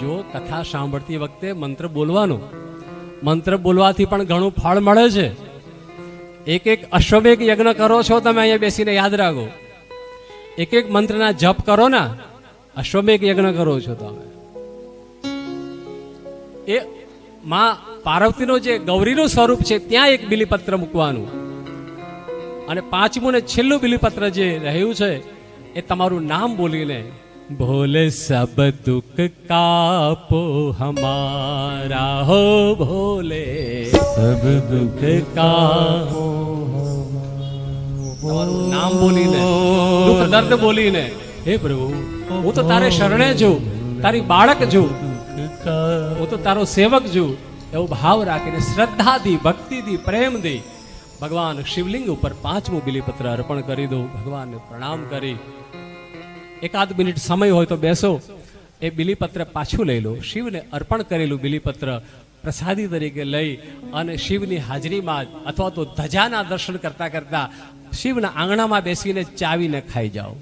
જો કથા સાંભળતી વખતે મંત્ર બોલવાનો, મંત્ર બોલવાથી પણ ઘણું ફળ મળે છે. એક એક અશ્વમેઘ યજ્ઞ કરો છો તમે અહીંયા બેસીને યાદ રાખો. એક એક મંત્રના જપ કરો ને, અશ્વમેઘ યજ્ઞ કરો છો તમે. એ માં પાર્વતીનો જે ગૌરીનું સ્વરૂપ છે ત્યાં એક બિલીપત્ર મૂકવાનું, અને પાંચમું ને છેલ્લું બિલીપત્ર જે રહ્યું છે એ તમારું નામ બોલીને, ભોલે સબ દુઃખ કાપો હમારા હો, ભોલે સબ દુઃખ કાપો, તમારું નામ બોલીને, દુઃખ દર્દ બોલીને, હે પ્રભુ હું તો તારે શરણે છું, તારી બાળક છું, હું તો તારો સેવક છું, એવો ભાવ રાખીને શ્રદ્ધાથી, ભક્તિથી, પ્રેમથી ભગવાન શિવલિંગ ઉપર પાંચમું બિલીપત્ર અર્પણ કરી દો. ભગવાનને પ્રણામ કરી એકાદ મિનિટ સમય હોય તો બેસો, એ બિલીપત્ર પાછું લઈ લો. શિવને અર્પણ કરેલું બિલીપત્ર પ્રસાદી તરીકે લઈ અને શિવની હાજરીમાં અથવા તો ધજાના દર્શન કરતા કરતા શિવના આંગણામાં બેસીને ચાવીને ખાઈ જાઓ.